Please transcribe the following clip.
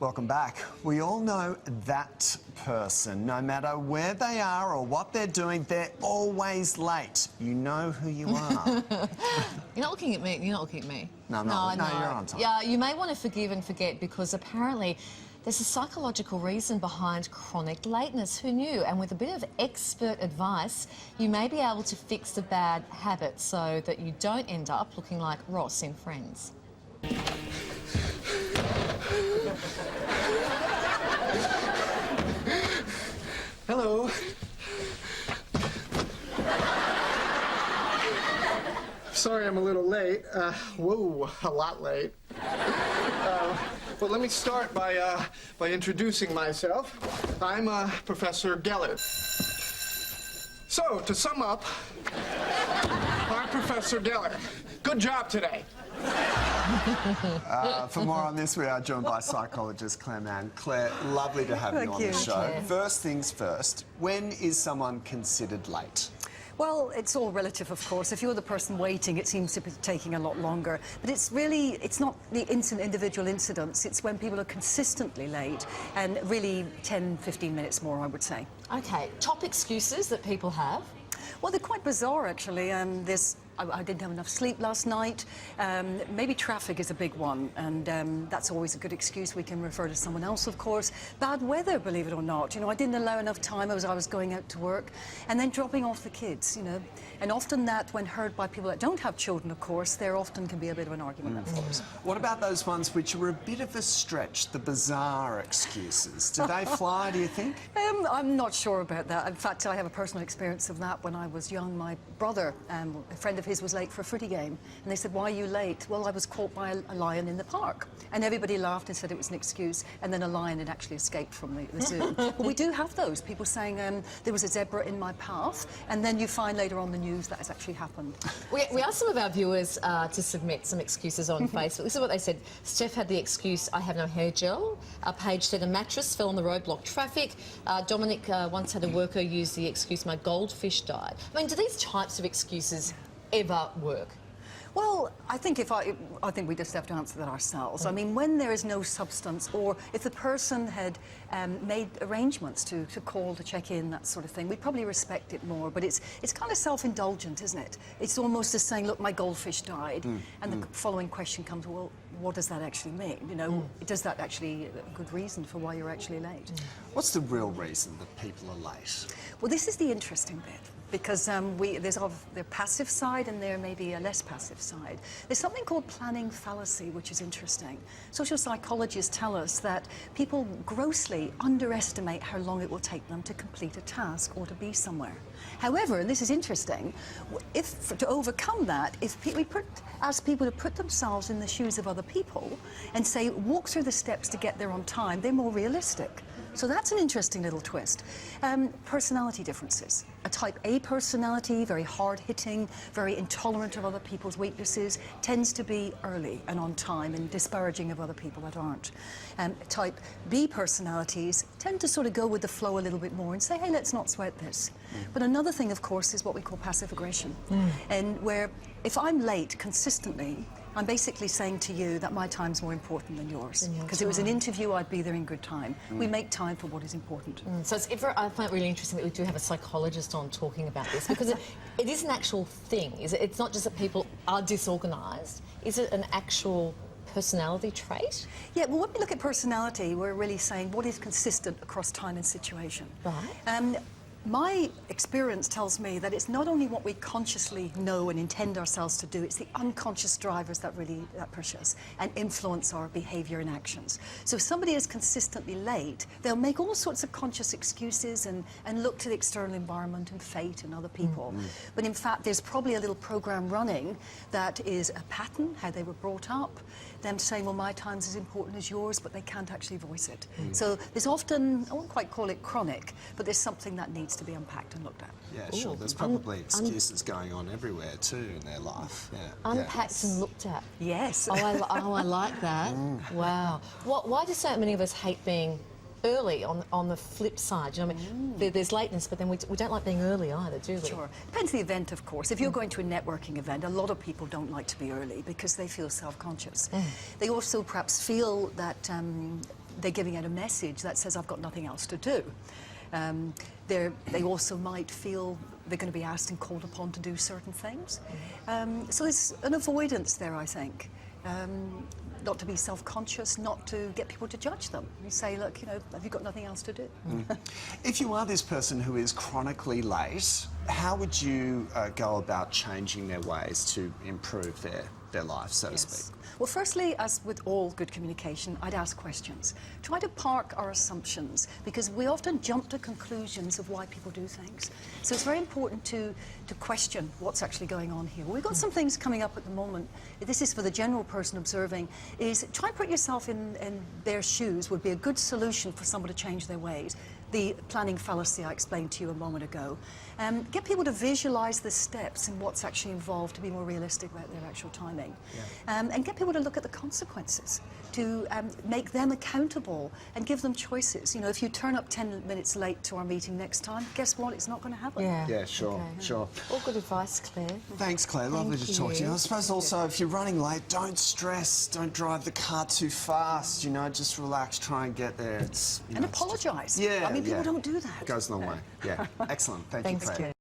Welcome back. We all know that person. No matter where they are or what they're doing, they're always late. You know who you are. You're not looking at me. You're not looking at me. No, I'm not. No, you're on time. Yeah, you may want to forgive and forget because apparently there's a psychological reason behind chronic lateness. Who knew? And with a bit of expert advice, you may be able to fix the bad habit so that you don't end up looking like Ross in Friends. Hello. Sorry I'm a little late. Whoa, a lot late. Well, let me start by introducing myself. I'm Professor Geller. So, to sum up, I'm Professor Geller. Good job today. For more on this, we are joined by psychologist Clare Mann. Claire, lovely to have you on the show. First things first, when is someone considered late? Well, it's all relative, of course. If you're the person waiting, it seems to be taking a lot longer. But it's not the individual incidents. It's when people are consistently late and really 10, 15 minutes more, I would say. Okay, top excuses that people have? Well, they're quite bizarre, actually. I didn't have enough sleep last night. Maybe traffic is a big one, and that's always a good excuse. We can refer to someone else, of course. Bad weather, believe it or not. You know, I didn't allow enough time as I was going out to work, and then dropping off the kids, you know. And often that, when heard by people that don't have children, of course, there often can be a bit of an argument, of course. What about those ones which are a bit of a stretch, the bizarre excuses? Do they fly, do you think? I'm not sure about that. In fact, I have a personal experience of that when I was young. My brother, a friend of his, was late for a footy game, and they said, "Why are you late?" "Well, I was caught by a lion in the park." And everybody laughed and said it was an excuse, and then a lion had actually escaped from the zoo. But we do have those, people saying, there was a zebra in my path, and then you find later on the news that has actually happened. We asked some of our viewers to submit some excuses on Facebook. This is what they said. Steph had the excuse, "I have no hair gel." Paige said, "A mattress fell on the road, blocked traffic." Dominic once had a worker use the excuse, "My goldfish died." I mean, do these types of excuses ever work? Well, I think we just have to answer that ourselves. I mean, when there is no substance, or if the person had made arrangements to call, to check in, that sort of thing, we'd probably respect it more. But it's kind of self-indulgent, isn't it? It's almost as saying, "Look, my goldfish died," and the following question comes, well, what does that actually mean? You know, does that actually a good reason for why you're actually late? What's the real reason that people are late? Well, this is the interesting bit. Because there's the passive side and there may be a less passive side. There's something called planning fallacy, which is interesting. Social psychologists tell us that people grossly underestimate how long it will take them to complete a task or to be somewhere. However, and this is interesting, to overcome that, if we ask people to put themselves in the shoes of other people and say, walk through the steps to get there on time, they're more realistic. So that's an interesting little twist. Personality differences. A type A personality, very hard-hitting, very intolerant of other people's weaknesses, tends to be early and on time and disparaging of other people that aren't. Type B personalities tend to sort of go with the flow a little bit more and say, "Hey, let's not sweat this." But another thing, of course, is what we call passive aggression. And where if I'm late consistently, I'm basically saying to you that my time's more important than yours. Because it was an interview, I'd be there in good time. We make time for what is important. So I find it really interesting that we do have a psychologist on talking about this, because it is an actual thing. It's not just that people are disorganised. Is it an actual personality trait? Yeah, well, when we look at personality, we're really saying what is consistent across time and situation. Right. My experience tells me that it's not only what we consciously know and intend ourselves to do, it's the unconscious drivers that really push us and influence our behaviour and actions. So if somebody is consistently late, they'll make all sorts of conscious excuses and look to the external environment and fate and other people. But in fact, there's probably a little program running that is a pattern, how they were brought up, them saying, well, my time's as important as yours, but they can't actually voice it. So there's often, I won't quite call it chronic, but there's something that needs to be unpacked and looked at. Yeah, sure. There's probably excuses going on everywhere too in their life. Yeah. Unpacked and looked at. Yes. I like that. Wow. Why do so many of us hate being early on the flip side? You know, I mean, there's lateness, but then we don't like being early either, do we? Sure. Depends on the event, of course. If you're going to a networking event, a lot of people don't like to be early because they feel self-conscious. They also perhaps feel that they're giving out a message that says, I've got nothing else to do. They also might feel they're going to be asked and called upon to do certain things. So there's an avoidance there, I think. Not to be self-conscious, not to get people to judge them. You say, look, you know, have you got nothing else to do? If you are this person who is chronically late, how would you go about changing their ways to improve their life, so to speak? Well, firstly, as with all good communication, I'd ask questions. Try to park our assumptions, because we often jump to conclusions of why people do things. So it's very important to question what's actually going on here. We've got some things coming up at the moment. This is for the general person observing, is try and put yourself in their shoes would be a good solution for someone to change their ways. The planning fallacy I explained to you a moment ago. Get people to visualise the steps and what's actually involved to be more realistic about their actual timing. And get people to look at the consequences, to make them accountable and give them choices. You know, if you turn up 10 minutes late to our meeting next time, guess what? It's not going to happen. Yeah, sure, sure. All good advice, Claire. Thanks, Claire. Lovely to talk to you. I suppose also, if you're running late, don't stress. Don't drive the car too fast. You know, just relax. Try and get there. It's, you And know, it's just- apologise. Yeah, I mean, people yeah. don't do that. Goes a long way. Yeah. Excellent. Thank you, Thanks, Claire. Claire.